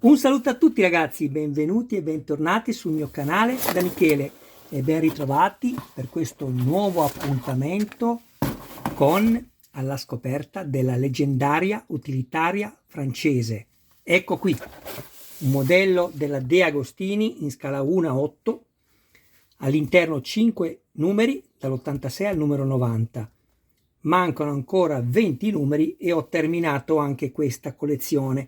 Un saluto a tutti ragazzi, benvenuti e bentornati sul mio canale da Michele e ben ritrovati per questo nuovo appuntamento con alla scoperta della leggendaria utilitaria francese. Ecco qui, un modello della De Agostini in scala 1 a 8, all'interno 5 numeri dall'86 al numero 90. Mancano ancora 20 numeri e ho terminato anche questa collezione.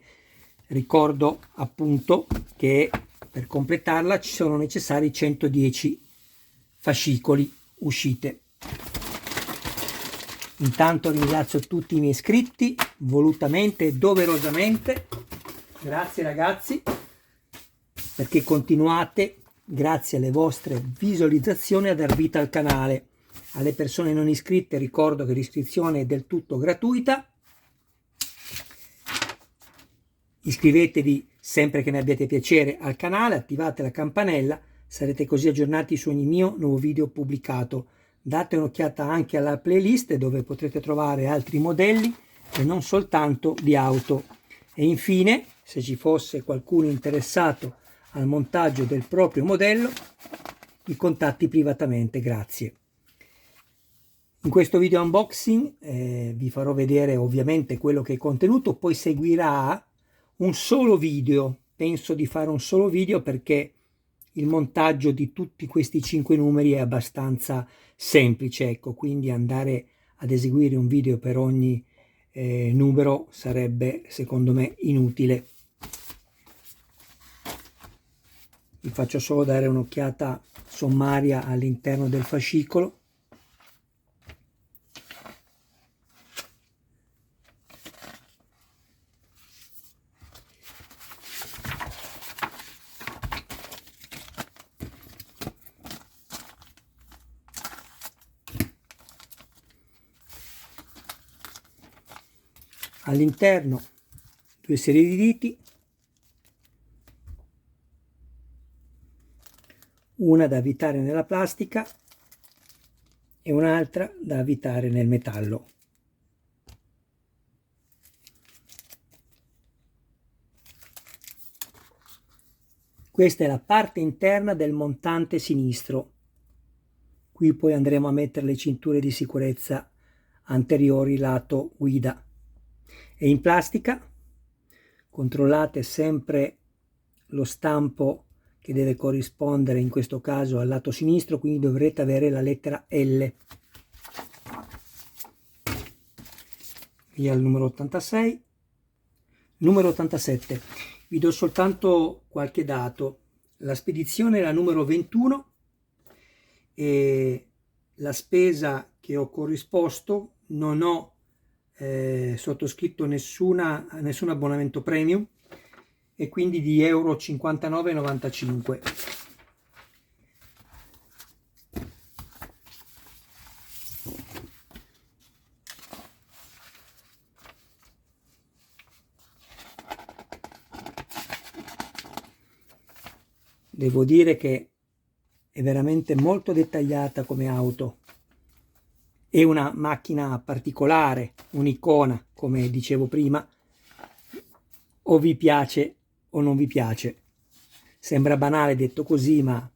Ricordo appunto che per completarla ci sono necessari 110 fascicoli uscite. Intanto ringrazio tutti i miei iscritti, volutamente e doverosamente. Grazie ragazzi, perché continuate, grazie alle vostre visualizzazioni, a dar vita al canale. Alle persone non iscritte ricordo che l'iscrizione è del tutto gratuita. Iscrivetevi sempre che ne abbiate piacere al canale, attivate la campanella, sarete così aggiornati su ogni mio nuovo video pubblicato. Date un'occhiata anche alla playlist dove potrete trovare altri modelli e non soltanto di auto. E infine, se ci fosse qualcuno interessato al montaggio del proprio modello, mi contatti privatamente, grazie. In questo video unboxing vi farò vedere ovviamente quello che è contenuto, poi seguirà un solo video. Penso di fare un solo video perché il montaggio di tutti questi 5 numeri è abbastanza semplice, ecco, quindi andare ad eseguire un video per ogni numero sarebbe secondo me inutile. Vi faccio solo dare un'occhiata sommaria all'interno del fascicolo. All'interno 2 serie di diti, una da avvitare nella plastica e un'altra da avvitare nel metallo. Questa è la parte interna del montante sinistro. Qui poi andremo a mettere le cinture di sicurezza anteriori lato guida. E in plastica controllate sempre lo stampo che deve corrispondere in questo caso al lato sinistro, quindi dovrete avere la lettera L. Via il numero 86. Numero 87. Vi do soltanto qualche dato. La spedizione è la numero 21 e la spesa che ho corrisposto non ho sottoscritto nessun abbonamento premium e quindi di euro 59,95. Devo dire che è veramente molto dettagliata come auto. È una macchina particolare, un'icona, come dicevo prima. O vi piace o non vi piace. Sembra banale detto così, ma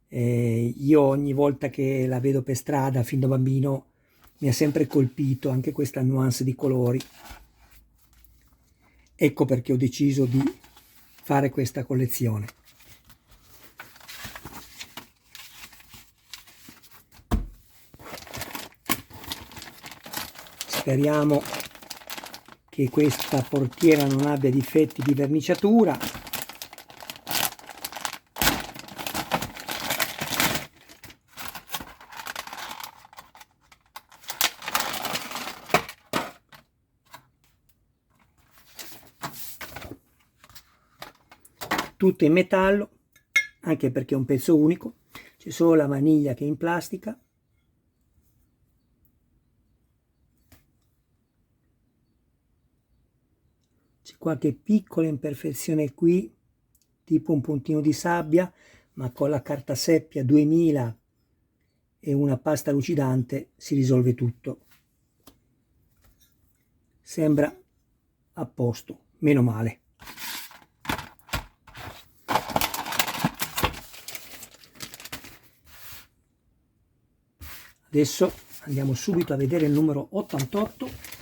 io ogni volta che la vedo per strada, fin da bambino, mi ha sempre colpito anche questa nuance di colori. Ecco perché ho deciso di fare questa collezione. Speriamo che questa portiera non abbia difetti di verniciatura. Tutto in metallo, anche perché è un pezzo unico. C'è solo la maniglia che è in plastica. C'è qualche piccola imperfezione qui, tipo un puntino di sabbia, ma con la carta seppia 2000 e una pasta lucidante si risolve tutto. Sembra a posto, meno male. Adesso andiamo subito a vedere il numero 88.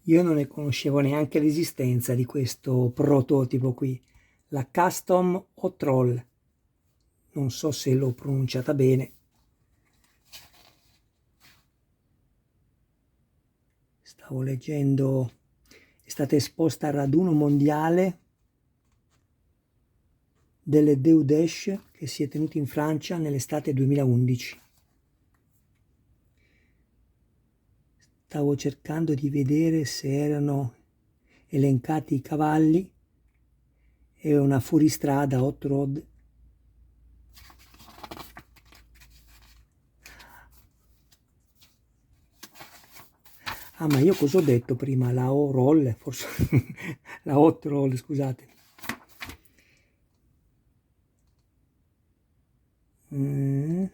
Io non ne conoscevo neanche l'esistenza di questo prototipo qui, la Custom Hot Roll. Non so se l'ho pronunciata bene. Stavo leggendo, è stata esposta al raduno mondiale delle Deux Dash che si è tenuto in Francia nell'estate 2011. Stavo cercando di vedere se erano elencati i cavalli e una fuoristrada hot rod. Ah, ma io cosa ho detto prima? La O-roll, forse la hot roll, scusate.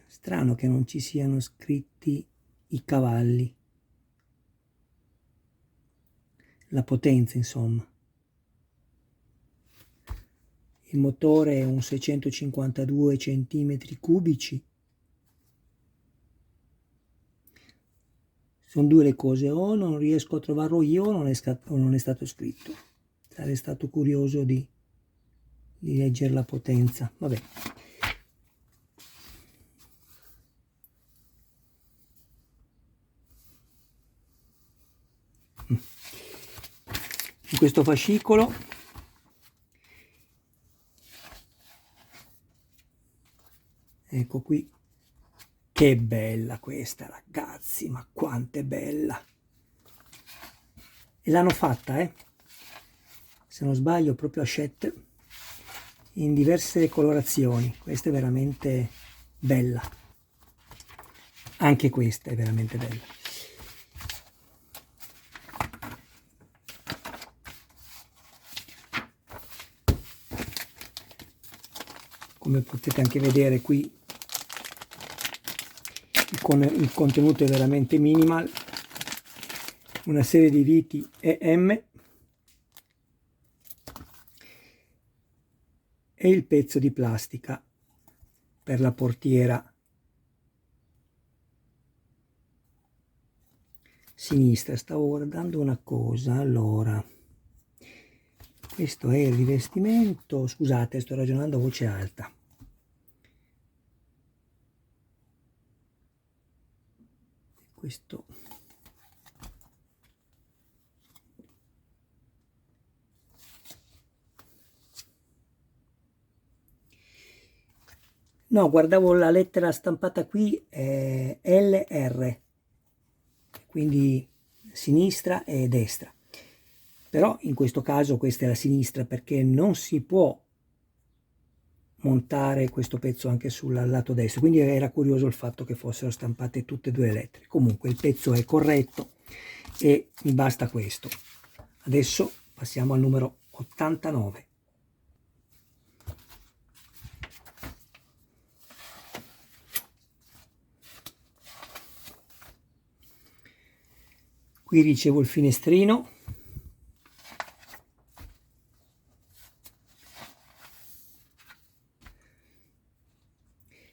Strano che non ci siano scritti i cavalli. La potenza, insomma. Il motore è un 652 cm3. Sono due le cose, o non riesco a trovarlo io o non è stato scritto. Sarei stato curioso di leggere la potenza. Vabbè. In questo fascicolo ecco qui, che bella questa, ragazzi, ma quanto è bella! E l'hanno fatta, se non sbaglio, proprio a Hachette, in diverse colorazioni. Questa è veramente bella. Anche questa è veramente bella. Come potete anche vedere qui, il contenuto è veramente minimal, una serie di viti EM e il pezzo di plastica per la portiera sinistra. Stavo guardando una cosa, allora, questo è il rivestimento, scusate, sto ragionando a voce alta. Questo no, guardavo la lettera stampata qui, è LR, quindi sinistra e destra. Però in questo caso questa è la sinistra, perché non si può montare questo pezzo anche sul lato destro, quindi era curioso il fatto che fossero stampate tutte e due le lettere. Comunque il pezzo è corretto e mi basta questo. Adesso passiamo al numero 89. Qui ricevo il finestrino.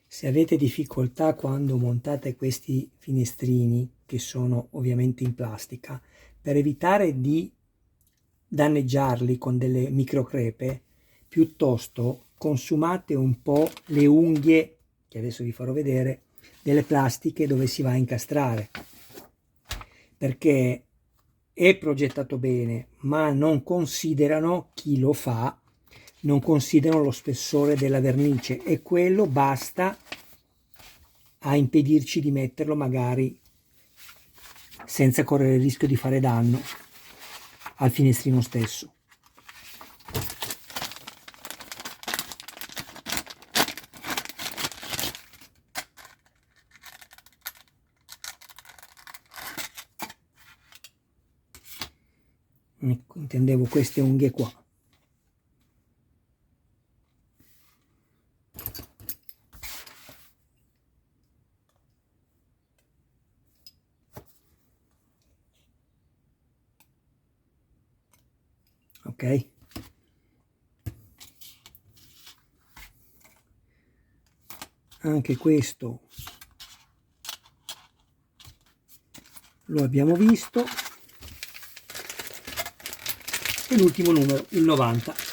Se avete difficoltà quando montate questi finestrini, che sono ovviamente in plastica, per evitare di danneggiarli con delle microcrepe, piuttosto consumate un po' le unghie, che adesso vi farò vedere, delle plastiche dove si va a incastrare, perché è progettato bene, ma non considerano, chi lo fa, non considerano lo spessore della vernice, e quello basta a impedirci di metterlo magari senza correre il rischio di fare danno al finestrino stesso. Ecco, intendevo queste unghie qua. Ok, anche questo lo abbiamo visto. E l'ultimo numero, il 90.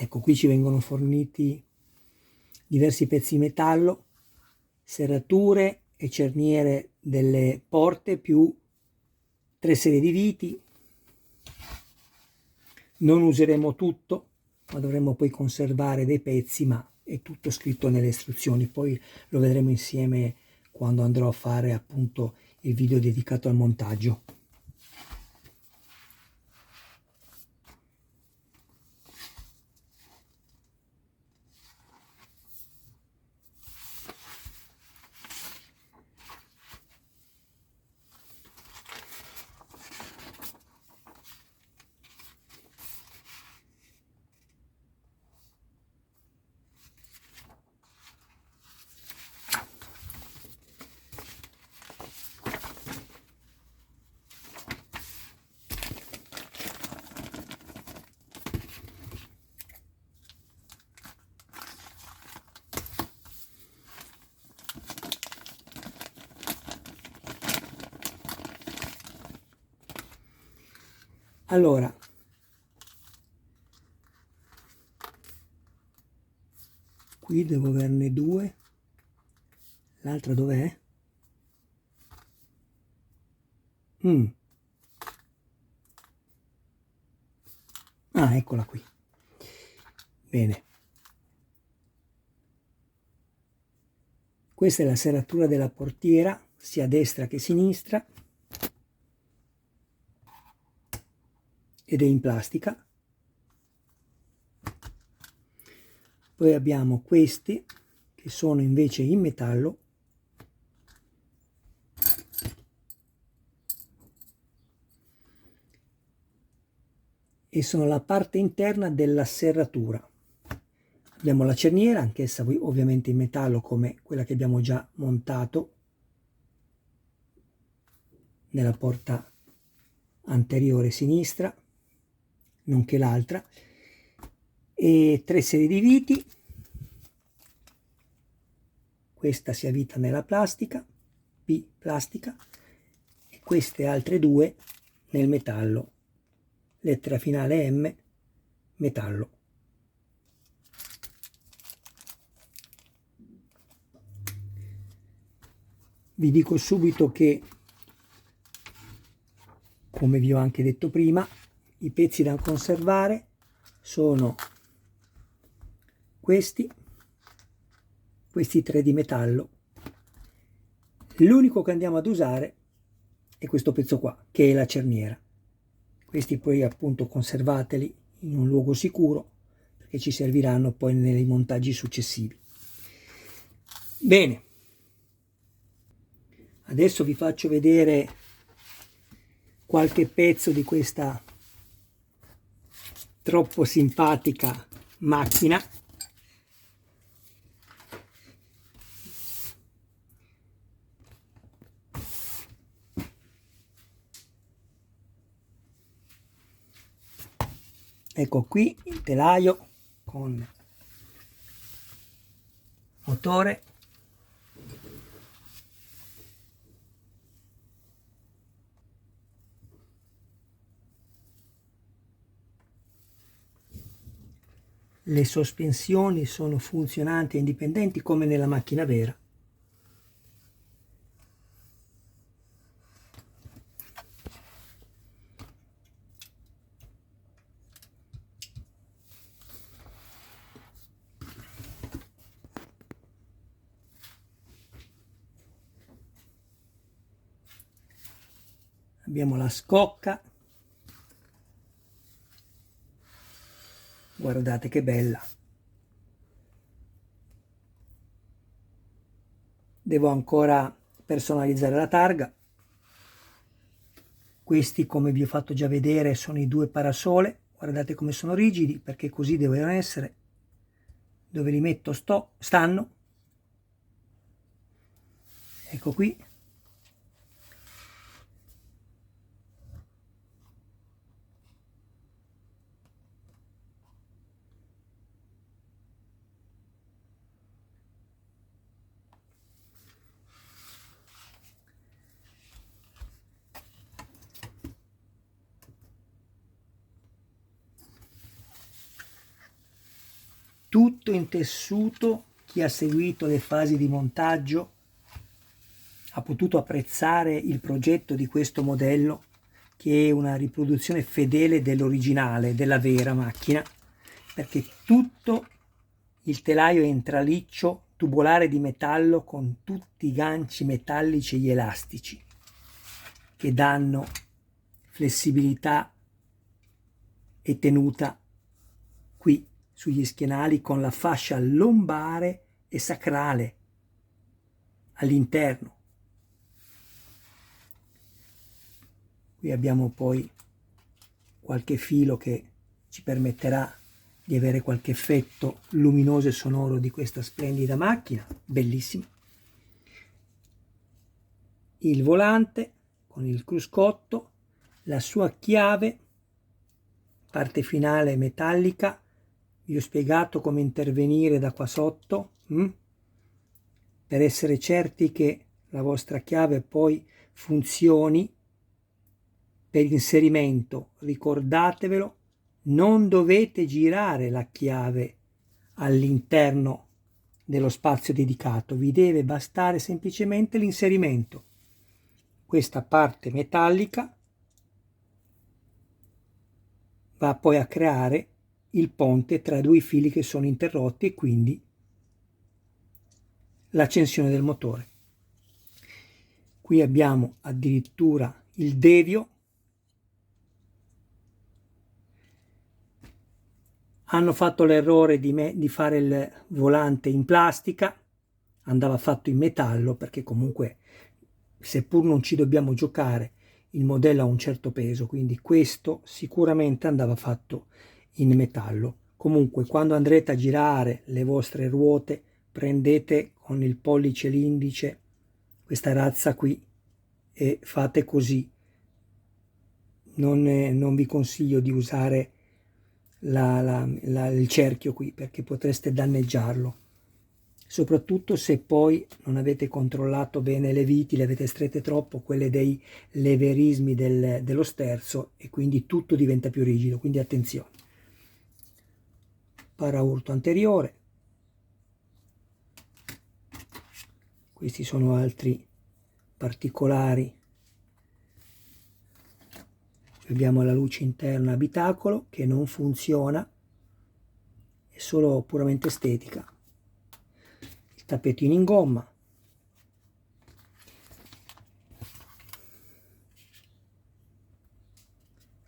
Ecco, qui ci vengono forniti diversi pezzi di metallo, serrature e cerniere delle porte, più 3 serie di viti. Non useremo tutto, ma dovremo poi conservare dei pezzi, ma è tutto scritto nelle istruzioni. Poi lo vedremo insieme quando andrò a fare appunto il video dedicato al montaggio. Allora, qui devo averne 2. L'altra dov'è? Ah, eccola qui. Bene. Questa è la serratura della portiera, sia a destra che a sinistra, ed è in plastica. Poi abbiamo questi che sono invece in metallo, e sono la parte interna della serratura. Abbiamo la cerniera, anch'essa ovviamente in metallo come quella che abbiamo già montato nella porta anteriore sinistra, nonché l'altra, e 3 serie di viti. Questa si avvita nella plastica, P plastica, e queste altre 2 nel metallo, lettera finale M, metallo. Vi dico subito che, come vi ho anche detto prima, i pezzi da conservare sono questi 3 di metallo. L'unico che andiamo ad usare è questo pezzo qua, che è la cerniera. Questi poi appunto conservateli in un luogo sicuro, perché ci serviranno poi nei montaggi successivi. Bene, adesso vi faccio vedere qualche pezzo di questa troppo simpatica macchina. Ecco qui il telaio con motore, le sospensioni sono funzionanti e indipendenti come nella macchina vera. Abbiamo la scocca, guardate che bella. Devo ancora personalizzare la targa. Questi, come vi ho fatto già vedere, sono i due parasole. Guardate come sono rigidi, perché così devono essere. Dove li metto stanno. Ecco qui. Tutto in tessuto. Chi ha seguito le fasi di montaggio ha potuto apprezzare il progetto di questo modello, che è una riproduzione fedele dell'originale, della vera macchina, perché tutto il telaio è in traliccio tubolare di metallo con tutti i ganci metallici e gli elastici che danno flessibilità e tenuta qui sugli schienali, con la fascia lombare e sacrale all'interno. Qui abbiamo poi qualche filo che ci permetterà di avere qualche effetto luminoso e sonoro di questa splendida macchina, bellissima. Il volante con il cruscotto, la sua chiave, parte finale metallica. Vi ho spiegato come intervenire da qua sotto per essere certi che la vostra chiave poi funzioni. Per l'inserimento, ricordatevelo, non dovete girare la chiave all'interno dello spazio dedicato, vi deve bastare semplicemente l'inserimento. Questa parte metallica va poi a creare il ponte tra due fili che sono interrotti e quindi l'accensione del motore. Qui abbiamo addirittura il devio. Hanno fatto l'errore di fare il volante in plastica, andava fatto in metallo, perché comunque, seppur non ci dobbiamo giocare, il modello ha un certo peso, quindi questo sicuramente andava fatto in metallo. Comunque, quando andrete a girare le vostre ruote, prendete con il pollice e l'indice questa razza qui e fate così. Non vi consiglio di usare il cerchio qui, perché potreste danneggiarlo, soprattutto se poi non avete controllato bene le viti, le avete strette troppo, quelle dei leverismi dello sterzo, e quindi tutto diventa più rigido, quindi attenzione. Paraurto anteriore, questi sono altri particolari. Abbiamo la luce interna abitacolo che non funziona, è solo puramente estetica. Il tappetino in gomma.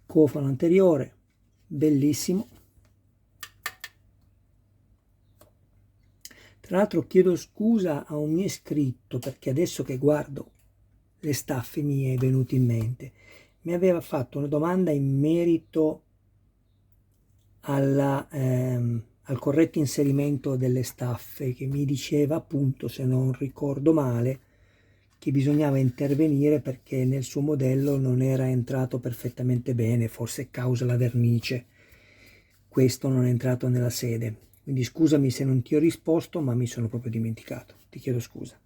Cofano anteriore, bellissimo. Tra l'altro chiedo scusa a un mio iscritto, perché adesso che guardo le staffe mi è venuto in mente. Mi aveva fatto una domanda in merito al corretto inserimento delle staffe, che mi diceva appunto, se non ricordo male, che bisognava intervenire perché nel suo modello non era entrato perfettamente bene, forse causa la vernice, questo non è entrato nella sede. Quindi scusami se non ti ho risposto, ma mi sono proprio dimenticato, ti chiedo scusa.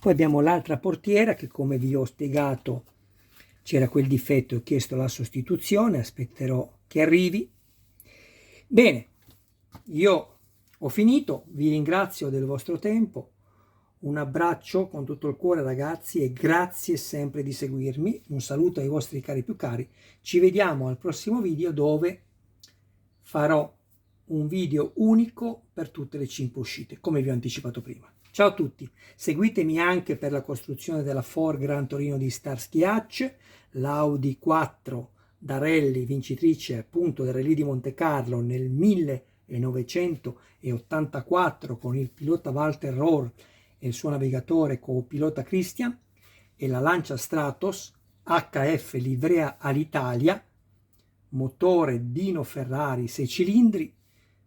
Poi abbiamo l'altra portiera che, come vi ho spiegato, c'era quel difetto e ho chiesto la sostituzione, aspetterò che arrivi. Bene, io ho finito, vi ringrazio del vostro tempo, un abbraccio con tutto il cuore ragazzi e grazie sempre di seguirmi, un saluto ai vostri cari più cari, ci vediamo al prossimo video dove farò un video unico per tutte le 5 uscite, come vi ho anticipato prima. Ciao a tutti, seguitemi anche per la costruzione della Ford Gran Torino di Starsky Hutch, l'Audi 4 da rally vincitrice appunto del Rally di Monte Carlo nel 1984 con il pilota Walter Rohr e il suo navigatore co-pilota Christian, e la Lancia Stratos HF livrea all'Italia, motore Dino Ferrari 6 cilindri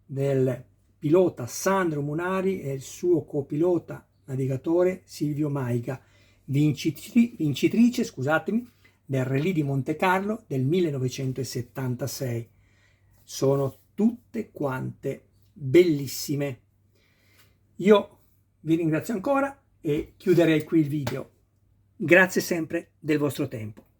del pilota Sandro Munari e il suo copilota navigatore Silvio Maiga, vincitrice, scusatemi, del Rally di Monte Carlo del 1976. Sono tutte quante bellissime. Io vi ringrazio ancora e chiuderei qui il video. Grazie sempre del vostro tempo.